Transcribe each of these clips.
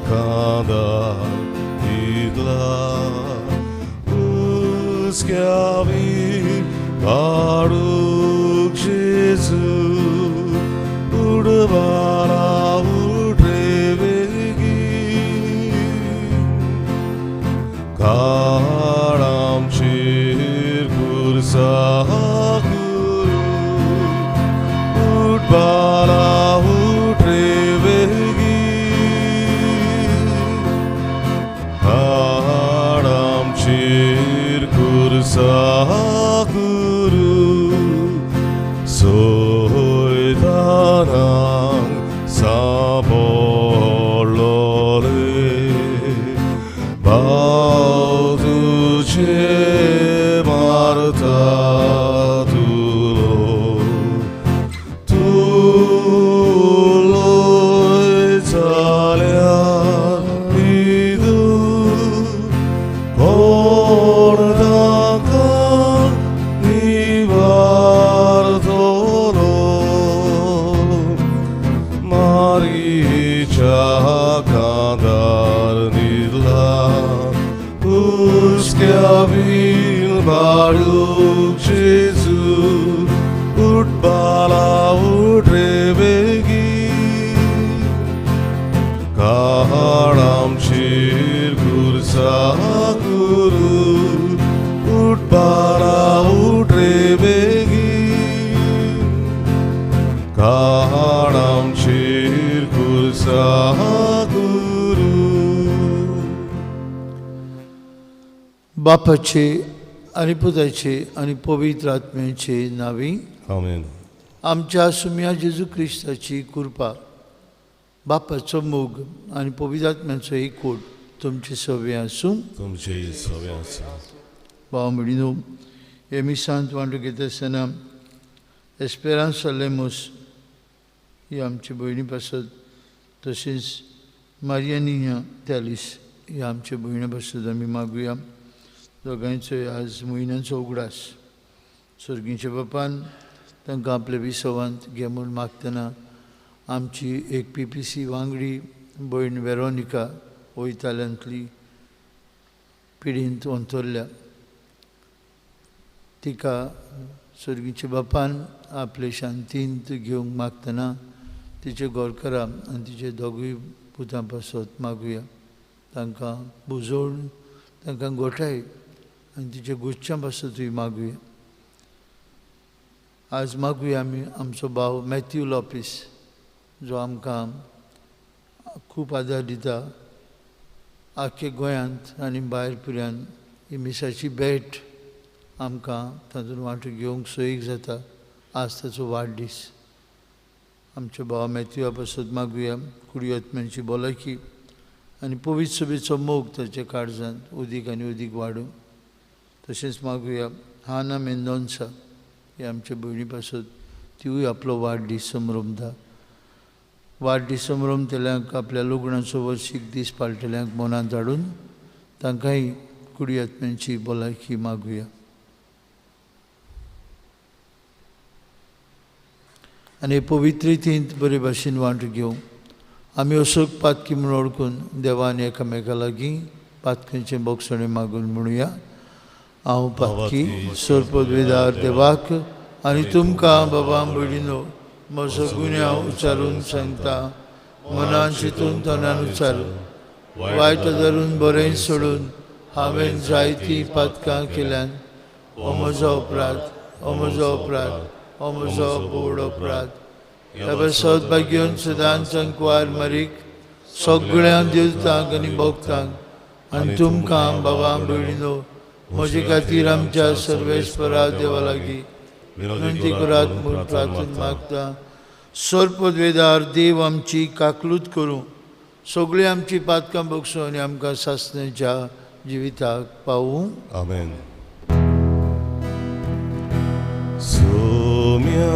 kadar idla uskavi Baruch Jesus udvara utrevegi karam chir kursakuru udvara Sakuru soy darang sabolore baudu che marta tuloy talia idu Baruch Jesus utbala utrevegi karam shir kursakuru utbala utrevegi karam shir kursakuru बापाचे आणि पुताचे आणि पवित्र आत्म्याचे नावी आमेन. आमच्या सुम्या जेजू ख्रिस्ताची कृपा बापाचो मोग आणि पवित्र आत्म्याचो एकवट तुमचे सगळे आसूं तुमचे सगळे आसूं. भाव भयणीनो, हे मिसांत वांटो घेता आसतना एस्पेरांसा लेमोस ही आमची भयणी पासत, तशेंच मारियानिया तॅलिस ही आमच्या भयणी पासत आमी मागुया. दोगांयचो आज म्हयन्याचो उगडास सर्गीच्या बापान तांकां आपल्या विसवांत घे म्हूण मागतना आमची एक PPC वांगडी भयण वेरोनिका वयताल्यांतली पिडींत अंतरल्या. तिका सर्गीच्या बापान आपले शांतींत घेवंक मागतना तिचे गोरकारां आनी तिचे दोगूय पुतां पासत मागुया. तांकां बुजोवन तांकां गोठाय आनी तिचे गुच्छां पासतूय मागुया. आज मागुया आमी आमचो भाव मॅथ्यू लॉपीस, जो आमकां खूब आदार दिता. आख्खे गोंयांत आनी भायर पुऱ्यान ही मिसाची भेट आमकां तातूंत वांटो घेवंक सोयीक जाता. आज ताचो वाडदीस. आमच्या भावा मॅथ्यूआ पासत मागुया कुडी आत्म्यांची भलायकी आनी पवित्र सभेचो मोग ताच्या काळजांत उदीक आनी उदीक वाडूं. तशेंच मागुया हाना मेंदोन्सा ही आमच्या भयणी पासत, तिवूय आपलो वाडदीस संभ्रमता. वाडदीस संभ्रमतल्यांक आपल्या लग्नाचो वर्शीक दीस पाळटल्यांक मनांत हाडून तांकांय कुडी आत्म्यांची भलायकी मागुया. आनी पवित्र रितींत बरे भाशेन वांटो घेवं आमी असोक पातकी म्हूण ओळखून देवान एकामेका लागीं पातकेचें बोगसणें मागून म्हणुया. हांव पातकी सोरपदवेदार देवाक आनी तुमकां बाबा भयणीनो म्हजो गुन्यांव उच्चारून सांगता. मनान चिंतून तोंडान उच्चारून वायट धरून बरें सोडून हांवें जायतीं पातकां केल्यान. हो म्हजो अपराध, हो म्हजो अपराध, हो म्हजो बोड अपराध. ह्या सौभाग्योन सदांच अंकवार मारीक सगळ्या देवतांक आनी भक्तांक आनी तुमकां बाबा भयणीनो म्हजे खातीर आमच्या सर्वेस्परा देवा लागीं विनंती करात म्हूण प्रार्थना मागता. सोरपदवेदार देव आमची काकलूत करूं, सगळीं आमची पातकां बगसूं आनी आमकां सासणेच्या जिविताक पावूं. आमेन. सोम्या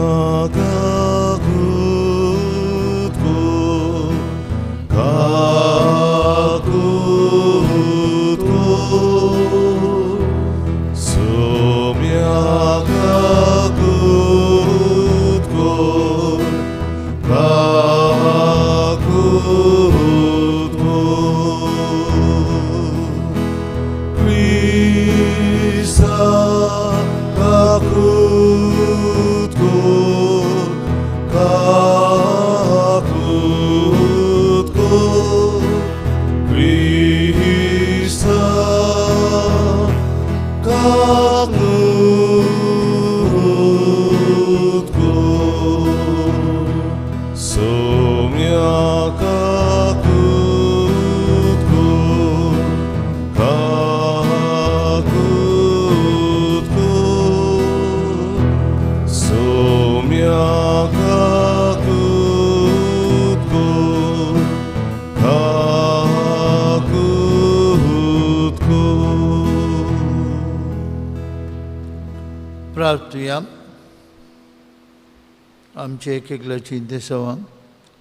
Kaku मातुया आमचे एक एकल्या चिंतेसवांक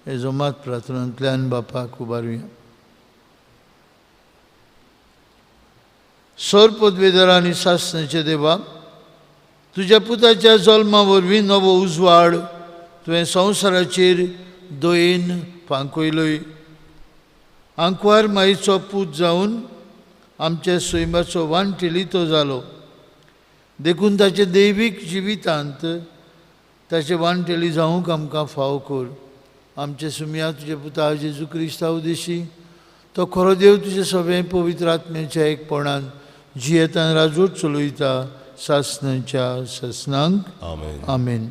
हे जोमात प्रार्थनांतल्यान बापाक उबारुया. सौर पदवीधर आनी सासणाचे देवा, तुज्या पुताच्या जल्मा वरवीं नवो उजवाड तुवें संवसाराचेर दयेन फांकयलोय. आंकवार माईचो पूत जावन आमच्या सैमाचो वांटेलितो जालो. देखून ताचे दैवीक जिवितांत ताचे वांटेली जावंक आमकां फाव कर. आमचे सुमया तुजे पुता जेजू क्रिस्ता उदेशी तो खरो देव तुजे सगळे पवित्र आत्म्याच्या एकपणान जियेतान राजवट चलयता सासणाच्या ससनांक. आमेन. आमेन.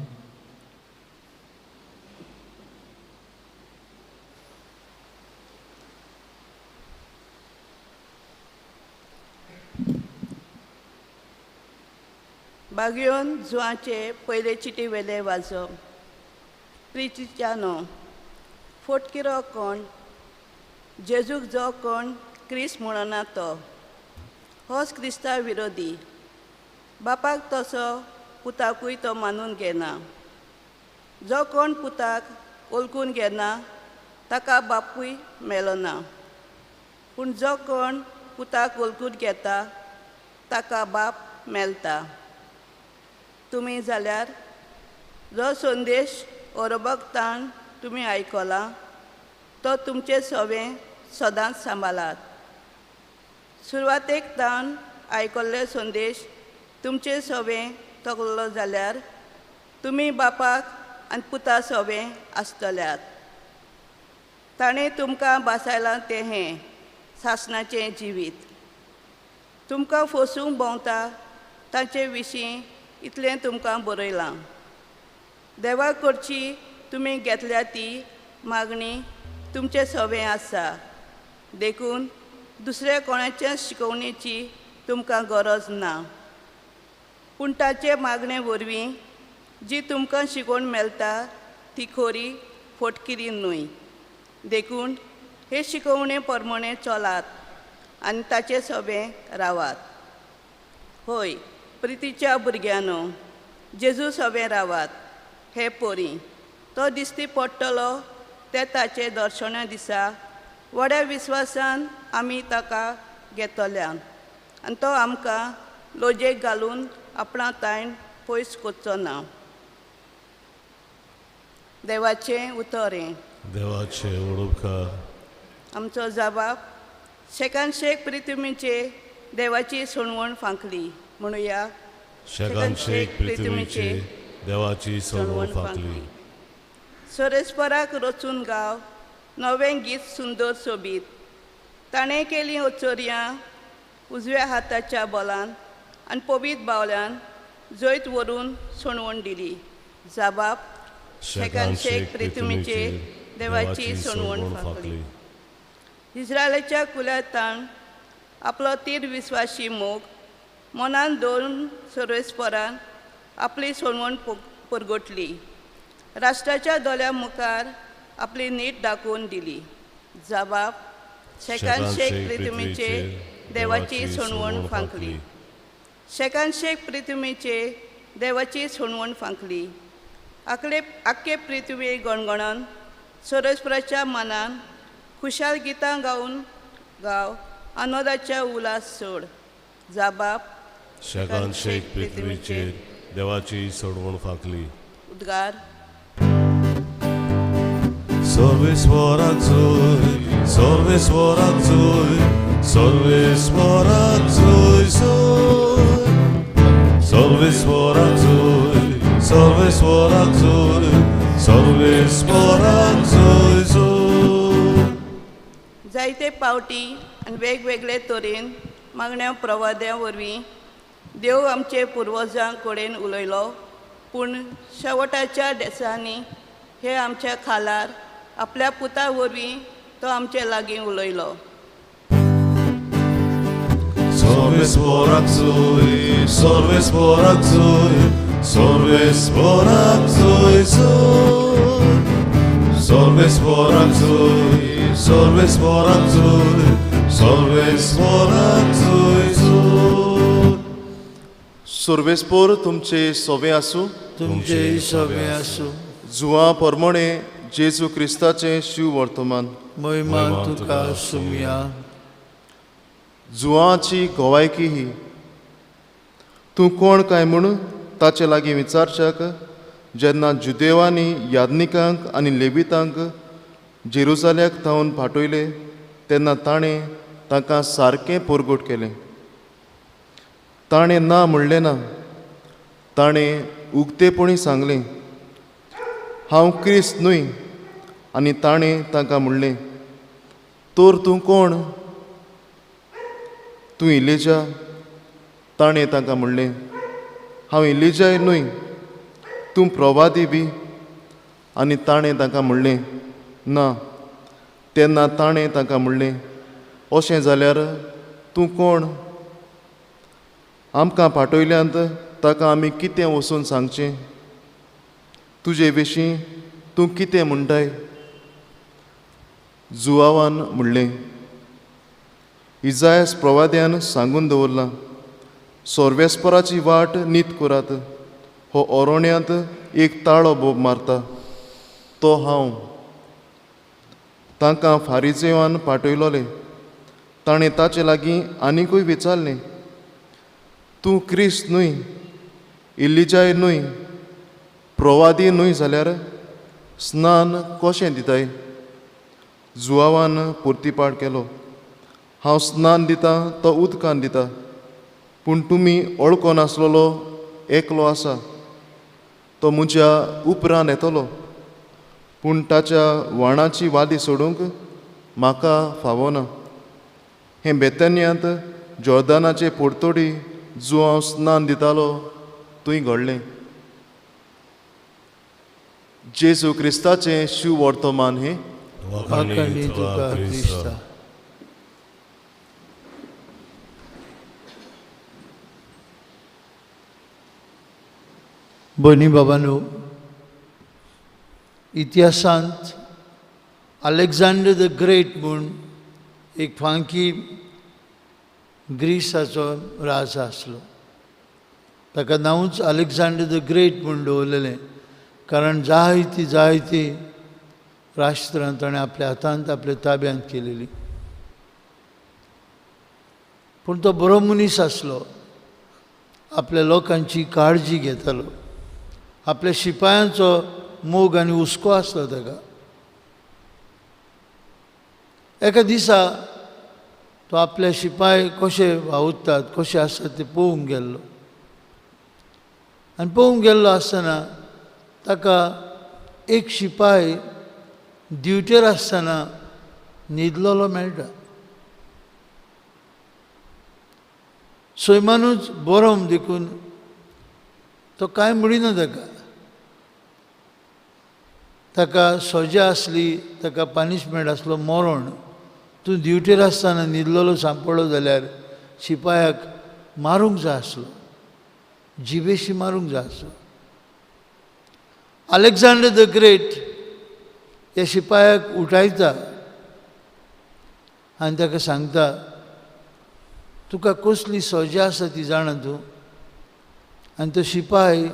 बागयोन जुवाचे पयले चिटी वेले वाजप. प्रितीच्यानो फोटकिरो कोण जेजूक जो कोण क्रिस्त म्हणना तो होच क्रिस्ता विरोधी. बापाक तसो पुताकूय तो मानून घेना. जो कोण पुताक ओळखून घेना ताका बापूय मेलो ना. पूण जो कोण पुताक ओळखून घेता ताका बाप मेलता. तुमी जाल्यार जो संदेश ओरबकतान तुमी आयकला तो तुमचे सवे सदांच सांबाळात. सुरवातेक तान आयकल्ले संदेश तुमचे सवे तगलो जाल्यार तुमी बापाक आनी पुता सवे आसतल्यात. ताणें तुमकां बासायलां तें हें सासणाचें जिवीत. तुमकां फसूंक भोंवता ताचे विशीं इतलें तुमकां बरयलां. देवा कडची तुमी घेतल्या ती मागणी तुमचे सवे आसा. देखून दुसऱ्या कोणाच्या शिकवणेची तुमकां गरज ना. पूण ताचे मागणे वरवीं जी तुमकां शिकवण मेळटा ती खरी फटकिरी न्हय. देखून हे शिकवणे प्रमाणे चलात आनी ताचे सवे रावात. होय प्रितीच्या भुरग्यांनो, जेजू सवे रावात हे पोरी. तो दिसती पडटलो ते ताचे दर्शना दिसा व्हड्या विस्वासान आमी ताका घेतल्यान आनी तो आमकां लोजेक घालून आपणा तायन पयस करचो ना. देवाचें उतरें. देवाचे ओळखा. आमचो जबाब शेकान शेक प्रितुमीचे देवाची सोणवण फांकली म्हणुया. शेकान शेक प्रितुमीचे देवाची सोडवण फांकली. सोरेस्पराक रचून गाव नवें गीत सुंदर सोबीत. ताणें केलीं ओचोरयां उजव्या हाताच्या बोलान आनी पबीत बावल्यान जैत व्हरून सोणवण दिली. जबाब शेकान शेक प्रितुमीचे देवाची सोणवण फांकली. इस्रायलाच्या कुल्यातान आपलो तीर विस्वासी मोग मनान दवरून सोरेस्परान आपली सोणवण परगटली. राष्ट्राच्या दोल्या मुखार आपली नीट दाखोवन दिली. जबाब शेकान शेक प्रितुमीचे देवाची सोणवण फांकली. शेकान शेक प्रितुमीचे देवाची सोणवण फांकली. आख्खे पृथ्वी गणगणन सोरेस्पराच्या मनान खुशाल गितां गावन गाव आनंदाच्या उलास सोड. जबाब शेकान शेक प्रितुमीचे देवाची सोडवण फांकली. उद्गार. सर्वेस्वराक जय, सर्वेस्वराक जय, सर्वेस्वराक जय जय. सर्वेस्वराक जय, सर्वेस्वराक जय, सर्वेस्वराक जय जय. जायते पावटी आनी वेगवेगळे तरेन मागण्या प्रवाद्यां वरवीं देव आमचे पुर्वजां कडेन उलयलो. पूण शेवटाच्या दिसांनी हे आमच्या खालार आपल्या पुता वरवीं तो आमचे लागीं उलयलो. सर्वेस्वराक जय, सर्वेस्वराक जय, सर्वेस्वराक जय जय. सर्वेस्वराक जय, सर्वेस्वराक जय, सर्वेस्वराक जय जय. सर्वेस्पोर तुमचे सोवे आसूं. तुमचे सवे आसूं. जुवां परमणे जेजू क्रिस्ताचें शिव वर्तमान. महिमा तुका सुमिया. जुवांची गोवायकी ही. तूं कोण काय म्हूण ताचे लागीं विचारशाक जेन्ना जुदेवांनी यादनिकांक आनी लेवितांक जेरुसाल्याक थावन फाटयले तेन्ना ताणें तांकां सारकें परगट केलें. ताणें ना म्हणलें ना. ताणें उक्तेपणी सांगलें, हांव क्रिस्त न्हय. आनी ताणें तांकां म्हणलें, तर तूं कोण? तूं इलिजा? ताणें तांकां म्हणलें, हांव इलिजाय न्हय. तूं प्रवादी बी? आनी ताणें तांकां म्हणलें, ना. तेन्ना ताणें तांकां म्हणलें, अशें जाल्यार तूं कोण? आमकां फाटयल्यांत ताका आमी कितें वचून सांगचें? तुजे विशीं तूं कितें म्हणटाय? जुवावान म्हणलें, इजायास प्रवाद्यान सांगून दवरलां, सोर्वेस्पराची वाट नीत करात. हो ओरोण्यांत एक ताळो बोब मारता, तो हांव. तांकां फारिजेवान फाटयलोले. ताणें ताचे लागीं आनिकूय विचारलें, तूं क्रिस्त न्हय, इलिजाय न्हय, प्रवादी न्हय जाल्यार स्नान कशें दिताय? जुवावान परतीपाट केलो, हांव स्नान दितां तो उदकान दिता. पूण तुमी वळखो नासलेलो एकलो आसा, तो म्हज्या उपरांत येतलो. पूण ताच्या वाणाची वादी सोडूंक म्हाका फावना. हें बेतन्यांत जॉर्दानाचे पोरतोडी जो हांव स्नान दितालो थंय घडलें. जेजू क्रिस्ताचें शिव वर्तमान हें. आखणी तुका क्रिस्ता. भयणी बाबांनो, इतिहासांत अलेक्झांडर द ग्रेट म्हूण एक फांकी ग्रीसाचो राजा आसलो. ताका नांवूच अलेक्झांडर द ग्रेट म्हूण दवरलेलें, कारण जायतीं राष्ट्रां ताणें आपल्या हातांत आपल्या ताब्यांत केलेलीं. पूण तो बरो मनीस आसलो. आपल्या लोकांची काळजी घेतालो. आपल्या शिपायांचो मोग आनी हुस्को आसलो ताका. एका दिसा तो आपले शिपाय कशे वावुरतात, कशे आसतात ते पळोवंक गेल्लो. आनी पळोवंक गेल्लो आसतना ताका एक शिपाय ड्युटेर आसतना न्हिदलोलो मेळटा. सैमानूच बरोम देखून तो कांय म्हणिना ताका. ताका सजा आसली, ताका पनिशमेंट आसलो मरण. तूं ड्युटेर आसतना न्हिदलोलो सांपडलो जाल्यार शिपायाक मारूंक जाय आसलो, जिबेशी मारूंक जाय आसलो. अलेक्झांडर द ग्रेट ह्या शिपायाक उठयता आनी ताका सांगता, तुका कसली सजा आसा ती जाणा तूं? आनी तो शिपाय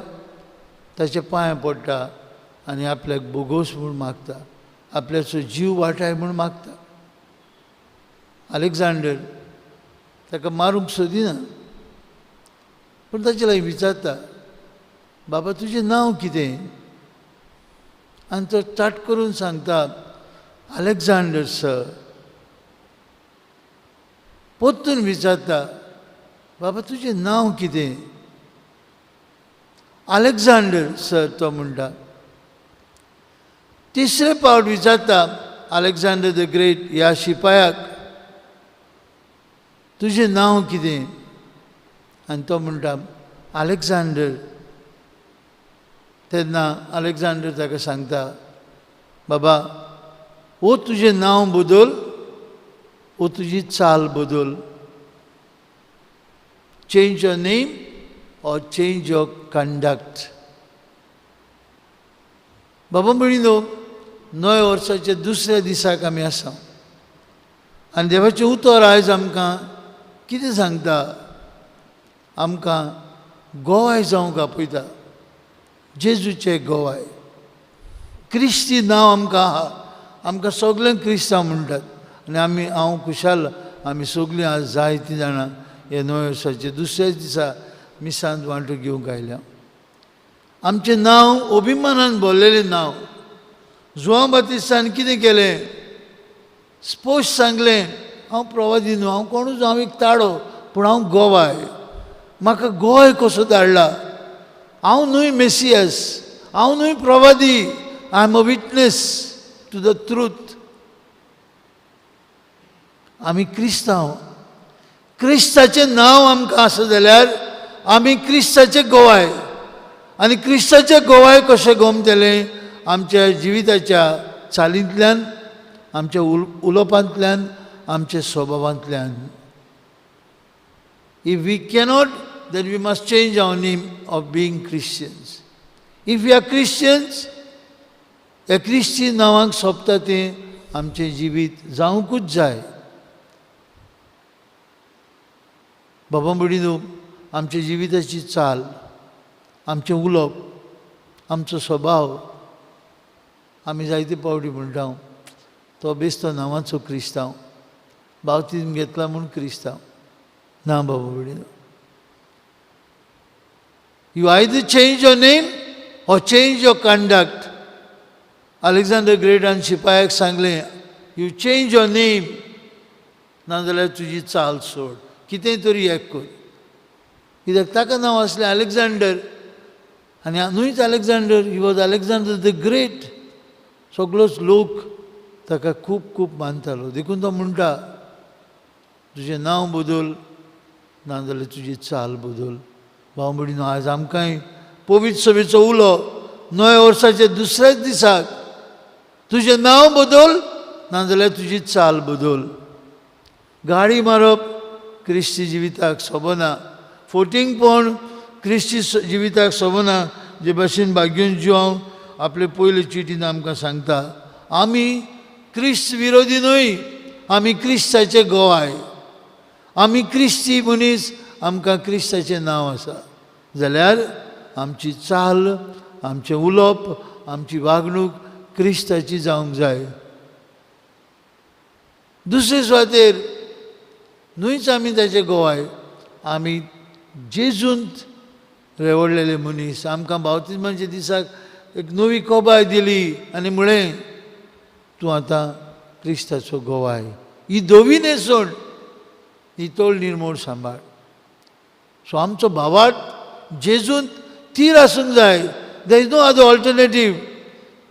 ताच्या पांयां पडटा आनी आपल्याक बोगोस म्हूण मागता, आपल्याचो जीव वाटाय म्हूण मागता. अलेक्झांडर ताका मारूंक सोदिना, पूण ताचे लागीं विचारता, बाबा तुजें नांव कितें? आनी तो चाट करून सांगता, अलेक्झांडर सर. परतून विचारता, बाबा तुजें नांव कितें? अलेक्झांडर सर तो म्हणटा. तिसरे फावट विचारता अलेक्झांडर द ग्रेट ह्या शिपायाक, तुजें नांव कितें? आनी तो म्हणटा, अलेक्झांडर. तेन्ना अलेक्झांडर ताका सांगता, बाबा वो तुजें नांव बदल, वो तुजी चाल बदल. चेंज योर नेम और चेंज योर कंडक्ट. बाबा म्हणिनो, नव्या वर्साच्या दुसऱ्या दिसाक आमी आसा आनी देवाचें उतर आयज आमकां कितें सांगता? आमकां गोवाय जावंक आपयता. जेजूचें गोवाय. क्रिस्ती नांव आमकां आहा. आमकां सगळ्यांक क्रिस्तांव म्हणटात. आनी हांव खुशाल आमी सगळीं आज जायतीं जाणां हे नव्या वर्साचे दुसऱ्याच दिसा मिसांत वांटो घेवंक आयल्या. आमचें नांव अभिमानान भरलेलें नांव. जुआंव बातिस्तान कितें केलें? स्पश्ट सांगलें, हांव प्रवादी न्हू, हांव कोणूच, हांव एक ताडो, पूण हांव गोवाय. म्हाका गोंय कसो धाडला. हांव न्हय मेसियस, हांव न्हय प्रवादी. I am a witness to the truth. आमी क्रिस्तांव. क्रिस्ताचें नांव आमकां आसा जाल्यार आमी क्रिस्ताचे गोवाय. आनी क्रिस्ताचे गोवाय कशें गोमतलें? आमच्या जिविताच्या चालींतल्यान, आमच्या उलोवपांतल्यान, आमच्या स्वभावांतल्यान. If we cannot, then we must change our name of being Christians. If we are Christians, ह्या क्रिस्ती नांवाक सोंपता तें आमचें जिवीत जावंकूच जाय. बाबा मडीनो, आमच्या जिविताची चाल, आमचें उलोवप, आमचो स्वभाव, आमी जायते पावटी म्हणटा तो बेस्तो नांवाचो क्रिस्तांव, बावतीन घेतला म्हूण क्रिस्तांव. ना बाबा मडीनो. You either change your name or change your conduct. Alexander Great and शिपायाक सांगलें, you change your name, नाजाल्यार तुजी चाल सोड, कितेंय तरी एक कर. कित्याक ताका नांव आसलें अलेक्झांडर. आनी न्हूच Alexander, he was Alexander the Great. सगळोच लोक ताका खूब खूब मानतालो. देखून तो म्हणटा, तुजें नांव बदल, नाजाल्यार तुजी चाल बदल. भाव मडीनो, आज आमकांय पवित्र सभेचो उलो नव्या वर्साच्या दुसऱ्याच दिसाक, तुजें नांव बदल, नाजाल्यार तुजी चाल बदल. गाडी मारप क्रिस्ती जिविताक सोबना. फोटिंगपण क्रिस्ती जिविताक सोबना. जे भाशेन भाग्यून जिवांव आपले पयले चिटीन आमकां सांगता, आमी क्रिस्त विरोधी न्हय, आमी क्रिस्ताचे गोवाय. आमी क्रिस्ती मनीस, आमकां क्रिस्ताचें नांव आसा. जाल्यार आमची चाल, आमचें उलोवप, आमची वागणूक क्रिस्ताची जावंक जाय. दुसरे सुवातेर न्हूच आमी ताचे गोवाय, आमी जेजूंत रेवडलेले मनीस. आमकां बावतिस्माच्या दिसाक एक नवी कोबाय दिली आनी म्हळें, तूं आतां क्रिस्ताचो गोवाय. ही धवी न्हेसोवन ही तोळ निर्मूळ सांबाळ. सो आमचो भावार्थ जेजूंत तीर आसूंक जाय. There is no other alternative.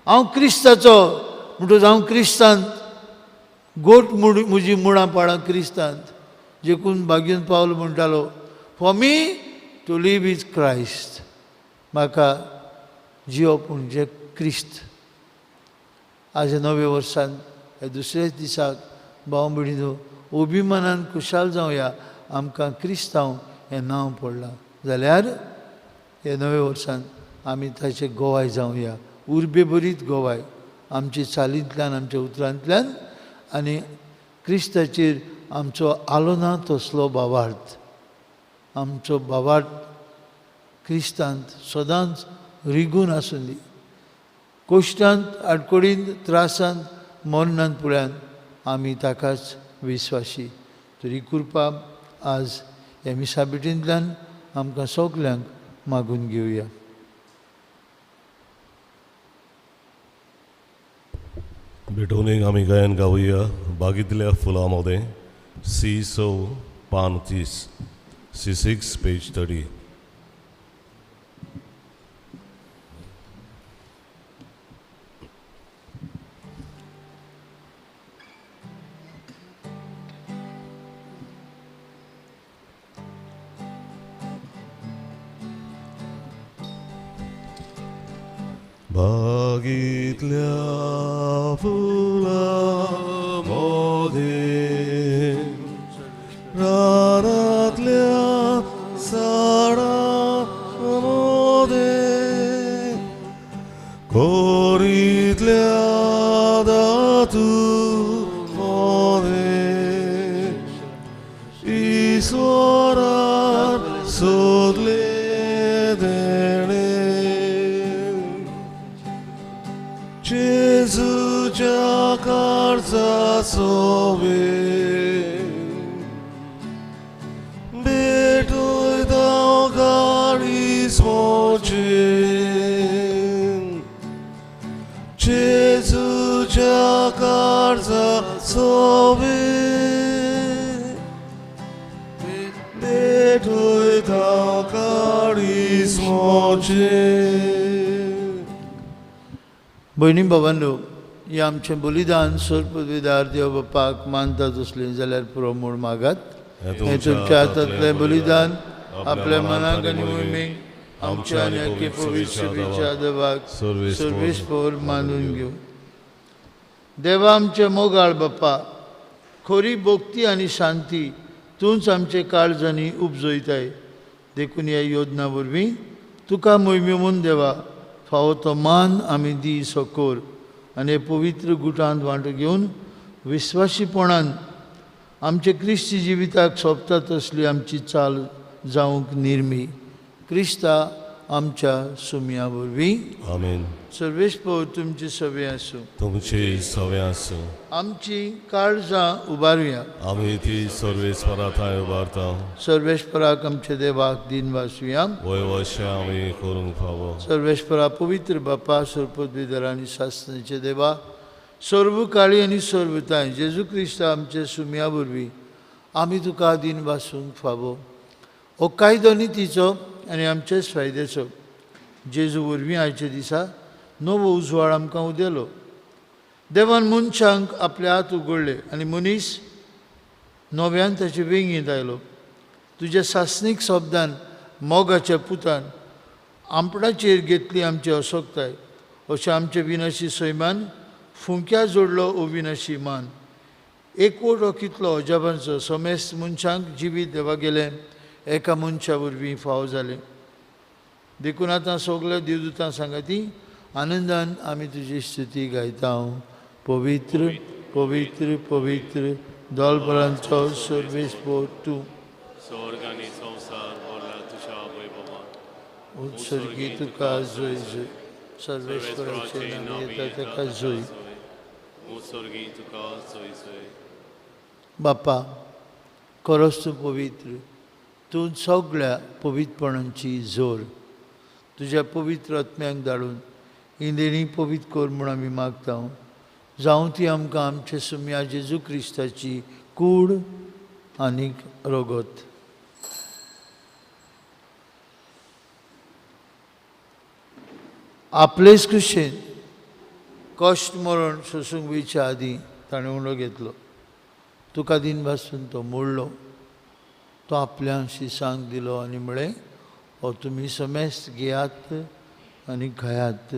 हांव क्रिस्ताचो म्हणटच हांव क्रिस्तांत, गोट म्हजी मुळां पाडां क्रिस्तांत. देखून भाग्यून पावल म्हणटालो, for me to live is Christ. म्हाका जिवप म्हणजे क्रिस्त. आज नवे वर्सान ह्या दुसऱ्याच दिसाक भाव भयणीनो, अभिमानान खुशाल जावया. आमकां क्रिस्तांव हें नांव पडलां. जाल्यार हे नवे वर्सान आमी ताचे गोवाय जावया. उर्बे बरीत गोवाय. आमच्या चालींतल्यान, आमच्या उतरांतल्यान, आनी क्रिस्ताचेर आमचो आलोना तसलो भावार्थ. आमचो भावार्थ क्रिस्तांत सदांच रिगून आसूं दी. कोश्टांत, आडकोडींत, त्रासांत, मरणांत पुळ्यान आमी ताकाच विस्वासी. तरी कृपा आज ह्या मिसाबिटींतल्यान आमकां सगल्यांक मागून घेवया. बेटोनीक आमी गायन गावया बागीतल्या फुलांमध्ये. C पान 30, C6 पेज 30. बागीतल्या फुलांमध्ये, रानातल्या झाडांमध्ये, कोरीतल्या दातूमध्ये, ईश्वरान सोदले sobe Betul thou karismojin Jesu jakarta sobe Betul thou karismojin भयणी भावांनो, हे आमचें बलिदान सोरपदवीदार देव बापाक मानतात असले जाल्यार पुरो मूळ मागात. हे तुमच्या हातांतलें बलिदान आपल्या मनाक आनी मोहिमेक आमच्या आनी अख्खे पवित्र सभेच्या देवाक सर्वेस्पर मानून घेवं. देवा आमचे मोगाळ बाप्पा, खरी भक्ती आनी शांती तूंच आमचे काळजांनी उपजयताय. देखून ह्या योजना वरवीं तुका मोहिमेमून देवा फावो तो मान आमी दी सोकोर आनी पवित्र गुटांत वांटो घेवन विस्वासीपणान आमचे क्रिस्ती जिविताक सोबता तसली आमची चाल जावंक निर्मी. क्रिस्ता आमच्या सुमया वरवीं. आमेन. सर्वेस्पर तुमची सवे आसूं. तुमची सवे आसूं. आमची काळजां उबारुया. आमी ती सर्वेस्परांताय उबारता. सर्वेस्पराक आमचे देवाक दिन वासुया. वयवशें आमी करूंक फावो. सर्वेस्परा पवित्र बापा सर्वपदवीधर आनी शास्त्राचे देवा, सर्व काळी आनी सर्वताय जेजू क्रिस्ता आमचे सुमया वरवीं आमी तुका दिन वासूंक फावो. हो कायदो नितीचो आनी आमचेच फायद्याचो. जेजू वरवीं आयच्या दिसा नवो उजवाड आमकां उदेलो. देवान मनशांक आपले हात उगडले आनी मनीस नव्यान ताचे वेंगीत आयलो. तुज्या सासणीक शब्दान मोगाच्या पुतान आंपणाचेर घेतली आमची अशोकताय. अशें आमचे विनाशी सैमान फुंक्या जोडलो अविनाशी मान. एकवट हो कितलो अजापांचो. समेस्त मनशांक जिवीत देवा गेलें एका मनशा वरवीं फाव जालें. देखून आतां सगल्या देवदूतां सांगाती आनंदान आमी तुजी स्तुती गायता. पवित्र पवित्र पवित्र दोलपरांचो सर्वेस्पर तूं. स्वर्ग आनी संवसार व्हरला तुज्या वैभवान. उत्सर्गी तुका जय जय. सर्वेस्पराचें नांव येता ताका जय. उत्सर्गी तुका जय जय. बापा, खरोच तूं पवित्र. तूं सगळ्या पवित्रपणांची जोर तुज्या पवित्र आत्म्याक धाडून ही देणी पवित्र कर म्हूण आमी मागता. जावं ती आमकां आमचे सुमया जेजू क्रिस्ताची कूड आनीक रगत. आपलेच कुशेन कश्ट मरण सोसूंक वयच्या आदीं ताणें उंडो घेतलो. तुका दिन भासून तो मोडलो. तो आपल्या शिसांक दिलो आनी म्हळें, हो तुमी समेस्त घेयात आनी खायात.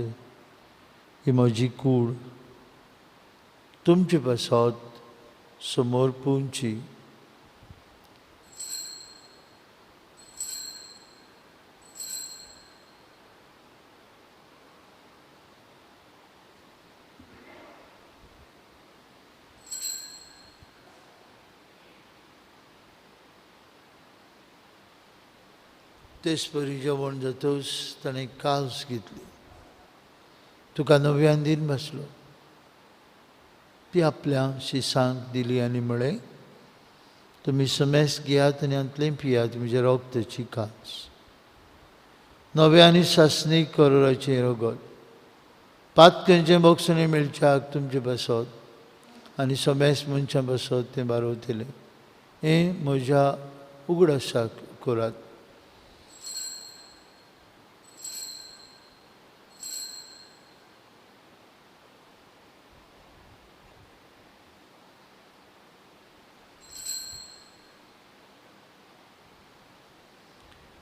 ही म्हजी कूड. तुमचे पासत समोर पोवची. तेच परी जेवण जातच ताणें काल्स घेतली. तुका नव्यान दिन बसलो. ती आपल्या शिसांक दिली आनी म्हळें, तुमी समेस्त घेयात आनी अंतलें पियात. म्हज्या रोगताची कास. नव्या आनी सासणीक करोराचें रगत. पातकांचें बोगसणें मेळच्याक तुमचे बसत आनी समेस्त मनशां बसत तें बारोवतलें. हें म्हज्या उगडासाक करात.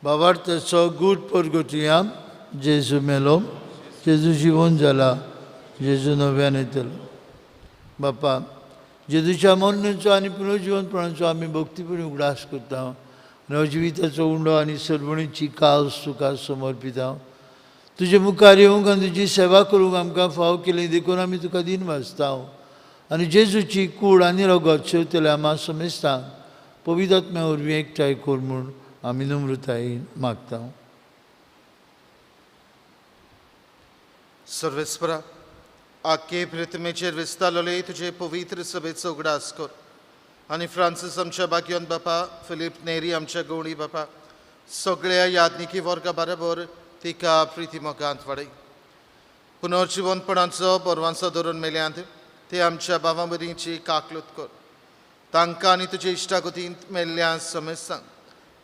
बाबार्थाचो गूड परगोटुया. जेजू मेलो, जेजू जिवन जाला, जेजू नव्यान येतलो. बापा, जेजूच्या मरणाचो आनी पुनर्जिवनपणाचो आमी भक्तीपणी उगडास करता. नवजिविताचो उंडो आनी सरवणीची काल्स तुका समर्पिता. तुजे मुखार येवंक आनी तुजी सेवा करूंक आमकां फाव केली. देखून आमी तुका दिन वाजता. आनी जेजूची कूड आनी रगत शेवतले आम्हा समेस्तांक पवित्र आत्म्या वरवीं एकठांय कर म्हूण आमी नम्रतायेन मागता. सर्वेस्परा, आख्खे पृथ्वीचेर विस्तारलोले तुझे पवित्र सभेचो उगडास कर आनी फ्रांसीस आमच्या बागयोन बापा फिलीप नेरी आमच्या गवळी बापा सगळ्या यादनिकी वर्गा बरोबर तिका प्रिती मोगांत वाडय पुनर्जीवनपणाचो परवांचो धरून मेल्यांत ते आमच्या भावां बरींची काकलूत कर तांकां आनी तुजे इश्टागतींत मेल्ल्या समेस्तांक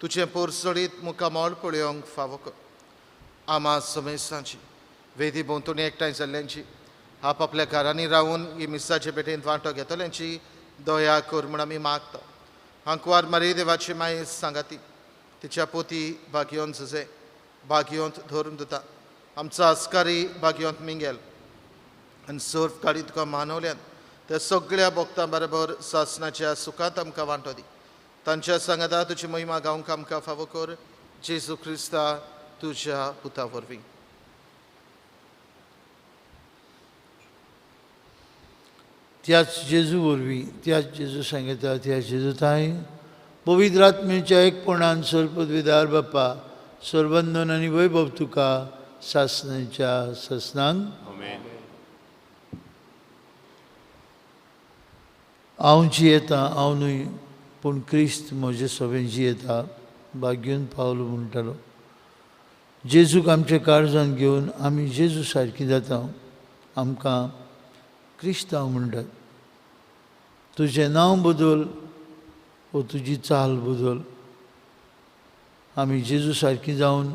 तुजें पोरसडीत मुखामोळ पळोवंक फावो कर आमा समेस्तांची वेदी भोंवतणी एकठांय जाल्ल्यांची आपापल्या घरांनी रावून ही मिसाचे पेटेंत वांटो घेतल्यांची दया कर म्हूण आमी मागता हांकवार मारी देवाची माय सांगाती तिच्या पोती भागयोन झुजे भागयोंत धरून दिता आमचो आस्कारी भागयोंत मिंगेल आनी सर्फ काडी तुका मानवल्यान त्या सगळ्या भक्तां बरोबर सासणाच्या सुखांत आमकां वांटो दी तांच्या सांगाता तुजी महिमा गावंक आमकां फावो कर जेजू क्रिस्ता तुज्या पुता वरवीं त्याच जेजू वरवीं त्याच जेजू सांगता त्या जेजू ताई पवित्र आत्म्याच्या एकपणान सर्पदविदार बाप्पा सर्वंदन आनी वैभव तुका सासणाच्या ससनांक Amen. हांव जियेता हांव न्हय पूण क्रिस्त म्हजे सवें जियेता भाग्यून पावलो म्हणटालो जेजूक आमच्या काळजान घेवन आमी जेजू सारकी जाता आमकां क्रिस्तांव म्हणटात तुजें नांव बदल वो तुजी चाल बदल आमी जेजू सारकी जावन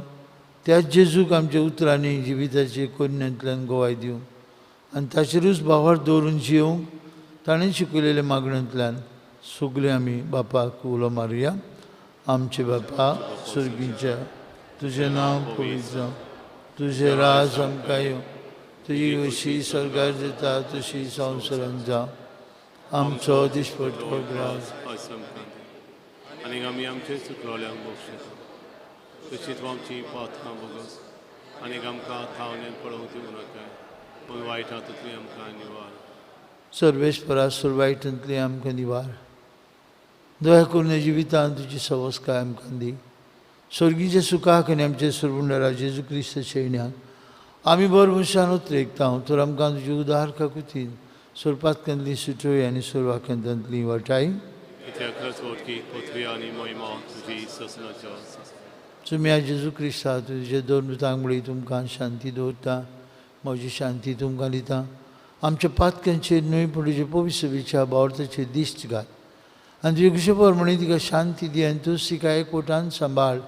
त्याच जेजूक आमच्या उतरांनी जिविताचे कोन्यांतल्यान गोवाय दिवंक आनी ताचेरूच भावार दवरून जियोंक ताणें शिकयलेल्या मागण्यांतल्यान सगळे आमी बापाक उलो मारुया आमचे बापा स्वर्गीच्या तुजें नांव पवित्र जावं तुजें राज आमकां येवं तुजी वशी सरकार जाता तशी संवसारांत जावं आमचो दिसपट्टो ग्रास आनी आमी आमचे चुकलोल्यांक बक्षिता तशीच आमची पातकां बोगस आनी आमकां थावण्यान पळोवंक दिवं नाका पूण वायटांतूतली आमकां निवार सर्वेस्परा सुरवायटांतली आमकां निवार दया करून जिवितांत तुजी सवस्काय आमकां दी स्वर्गीच्या सुखाक आनी आमचे सुरवंडरा जेजू क्रिस्ताच्या येण्याक आमी बरमुशान उतरेकता तर आमकां तुजी उदार काकुतीन सुरपातकांतली सुटोय आनी सुरवाकांतांतली वाटाय कित्याक खरंच की पृथ्वी आनी महिमा तुजी ससनाच्या तुमी जेजू क्रिस्ता तुजे दोन तांबडी तुमकां शांती दवरता म्हजी शांती तुमकां दिता आमच्या पातकांचेर न्हय पूण तुजे पवित्र विचार बावरताचेर दिश्ट घाल आनी तुजे कशे प्रमाणे तिका शांती दी आनी तूं तिका एकवटान सांबाळ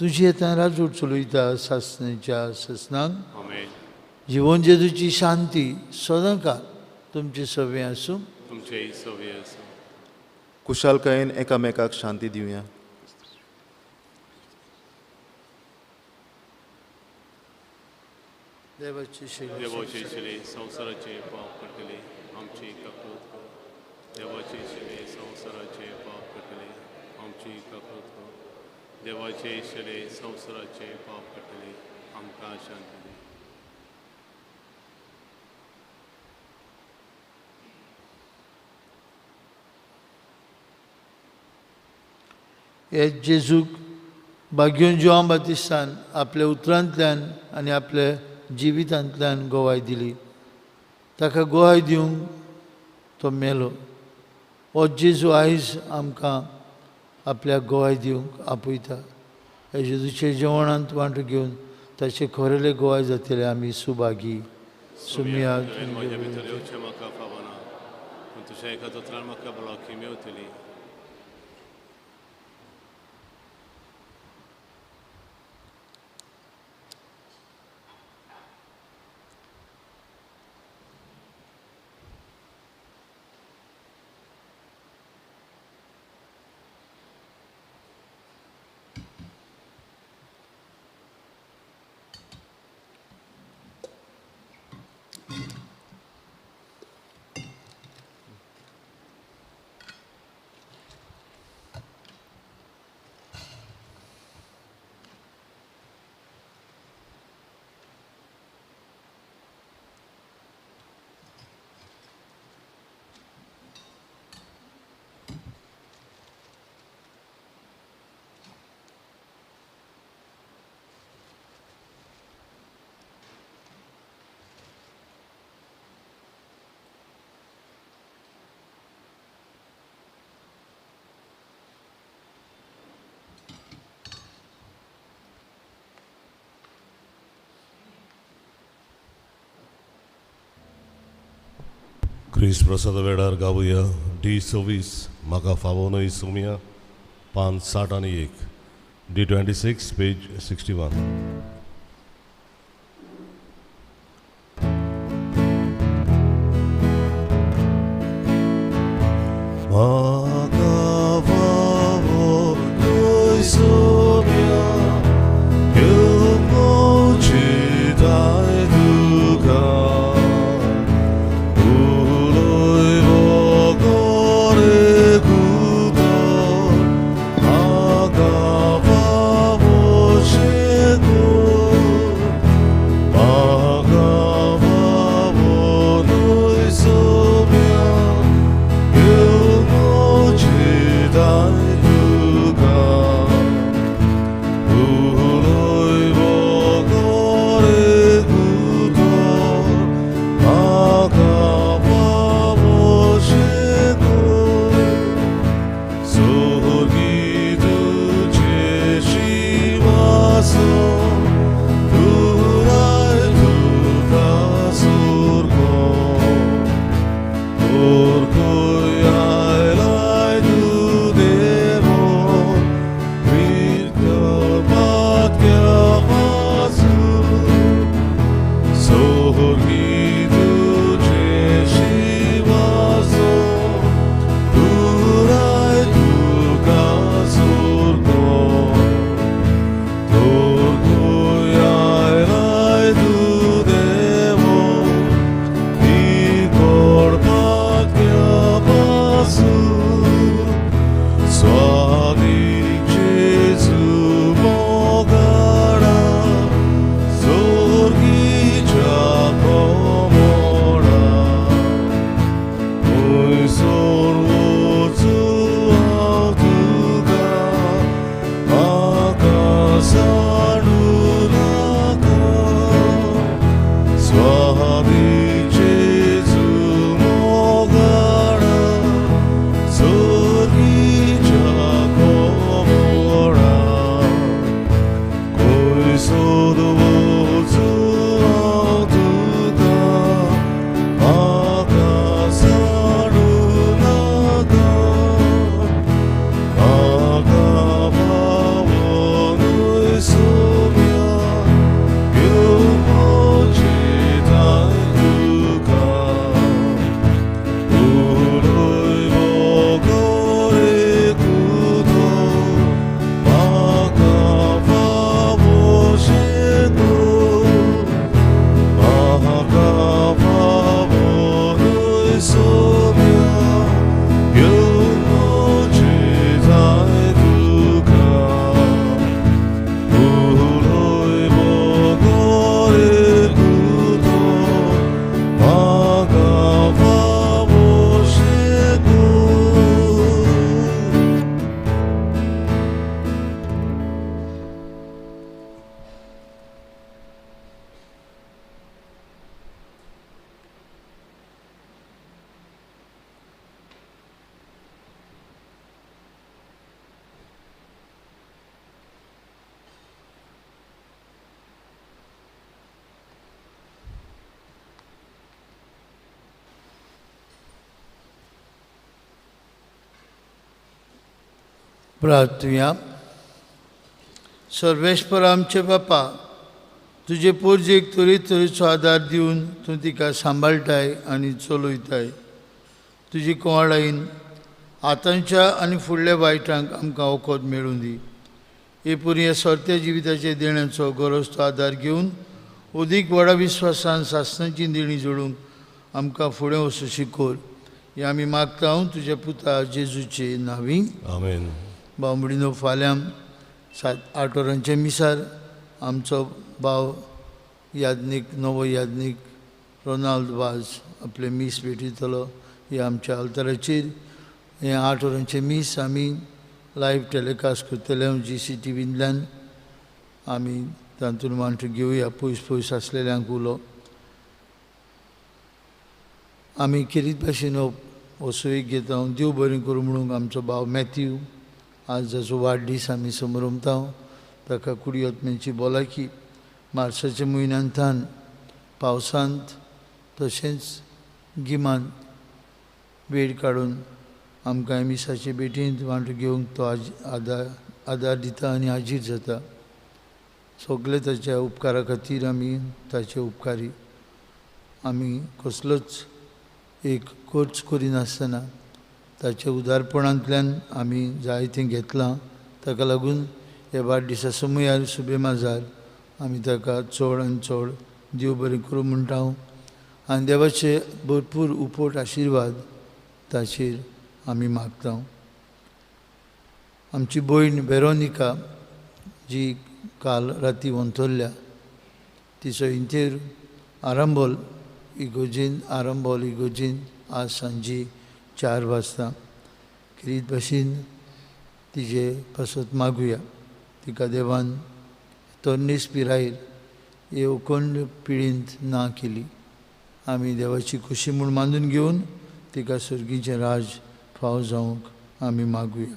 तुजी येता राजवट चलयता सासणाच्या ससनांक आमेन जिवन जेजूची शांती सदांकाळ तुमचे सवें आसूं तुमचे सवे आसूं कुशालकायेन एकामेकाक शांती दिवया देवाची देवाचे शिले संवसाराचे पाप कटले आमची काकूत कर देवाचे शिले संवसाराचे पाप कटले आमची काकूत कर देवाचे शिले संवसाराचे पाप कटले आमकां शांती दी हे जेजूक भाग्योन जोआन बातिस्तान आपल्या उतरांतल्यान आनी आपल्या जिवितांतल्यान गोवाय दिली ताका गोवाय दिवंक तो मेलो हो जेजू आयज आमकां आपल्याक गोवाय दिवंक आपयता हे जेजूचे जेवणांत वांटो घेवन ताचे खरेले गोवाय जातले आमी सुभागी सुमिया म्हज्या भितर येवचें म्हाका फावना पूण तुज्या एका दोतोरान म्हाका भलायकी मेवतली क्रिस प्रसाद वेडार गावुया D26 म्हाका फावो न्हय सुमिया 561 D26 पेज 61. म्हाका फावो न्हय सुमिया घेवंक दाय तुका प्रार्थुया. सर्वेश्वर आमचे बापा, तुजे पोरजेक तरेचो आदार दिवन तूं तिका सांबाळटाय आनी चलयताय. तुजी कोवाडायन आतांच्या आनी फुडल्या वायटांक आमकां वखद मेळूं दी. हे पुरी ह्या सर्त्या जिविताच्या देण्याचो गरज तो आदार घेवन अदीक व्हडा विस्वासान सासणाची देणी जोडूंक आमकां फुडें वचूं शिकोर. हें आमी मागता तुज्या पुता जेजूचे नांवी. आमेन. बांबडीनो फाल्यां 8 वरांच्या मिसार आमचो भाव याज्ञीक नवो याज्ञीक रोनाल्ड वाज आपले मीस भेटयतलो. हे आमच्या अल्ताराचेर हे 8 वरांचे मीस आमी लायव्ह टॅलिकास्ट करतले GCTVंतल्यान. आमी तातूंत वांटो घेवया पयस पयस आसलेल्यांक उलो. आमी किरीत भाशेन वसोयेक घेता. देव बरें करूं म्हणून आमचो भाव मॅथ्यू आज जाचो वाडदीस आमी समरमता. ताका कुडियत्म्यांची भलायकी मार्चाच्या म्हयन्यांतान पावसांत तशेंच गिमांत वेळ काडून आमकां मिसाचे भेटींत वांटो घेवंक तो आदार दिता आनी हाजीर जाता. सगळे ताच्या उपकारा खातीर आमी ताचे उपकारी. आमी कसलोच एक खर्च करिनासतना ताच्या उदारपणांतल्यान आमी जायतें घेतलां. ताका लागून ह्या वाडदिसा समयार सुबे माजार आमी ताका चड आनी चड देव बरें करूं म्हणटा हांव. आनी देवाचे भरपूर उपोट आशिर्वाद ताचेर आमी मागता. आमची भयण वेरोनिका जी काल राती वंतरल्या, तिचो इंतेर आरंबोल इगोजीन आज सांजी 4 वाजता. किरीत भाशेन तिजे पासत मागुया. तिका देवान तरणे पिरायेर हे अखंड पिळींत ना केली. आमी देवाची खुशी म्हूण मानून घेवन तिका सर्गीचें राज फाव जावंक आमी मागुया.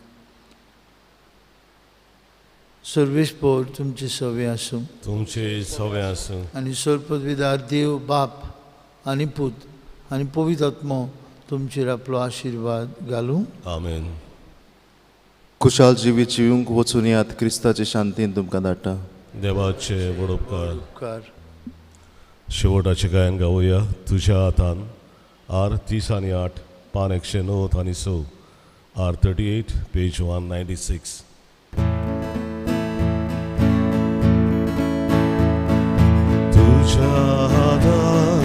सर्वेस्पर तुमचे सवे आसूं तुमचे सगळे आसूं आनी सर्पदविदार देव बाप आनी पूत आनी पवित्र आत्मो तुमचेर आपलो आशिर्वाद घालूं. आमेन. खुशाल जिवीत जिवंक वचून यात क्रिस्ताचे शांतीन तुमकां धाडटा. देवाचे बडोपकार. उपकार. शेवटाचे गायन गावुया. तुज्या हातान आर 30 आनी 8 पान 109 आनी 6 आर 38 पेज 196. तुझ्या हातान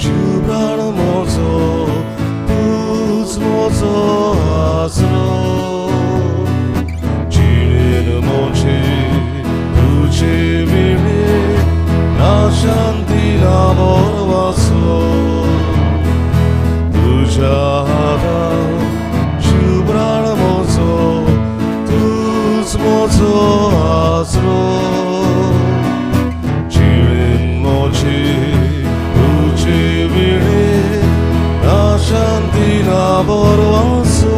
जीव प्राण म्हजो तूच म्हजो आसरो. जिणेन म्हजे तुजे वेळे ना शांती ना बोरवासो. तुझ्या हातान जीव प्राण म्हजो तूच म्हजो आसरो. तुझे वेळे ना शांती ना बोरवासो.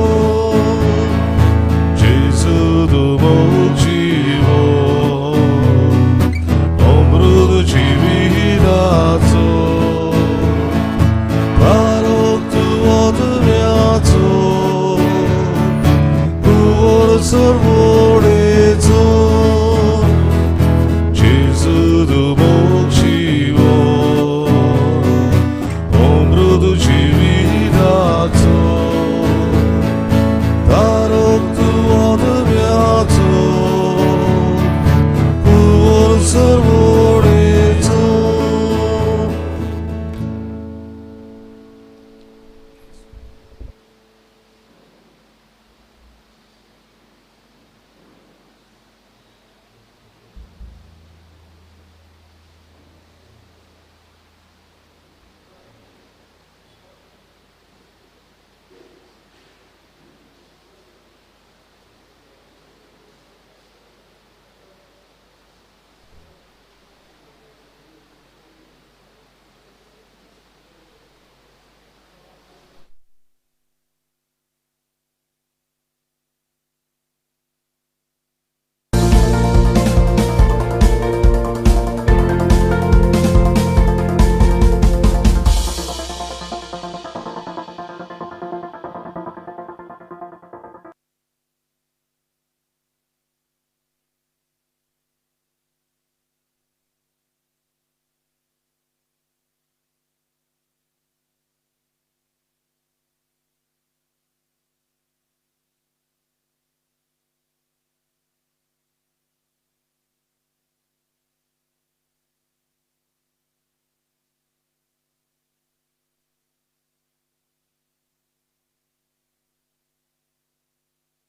जेजू तुमो जीवो अमृत जिविताचो कारोक तूं ओतम्याचो कुंवर सर्व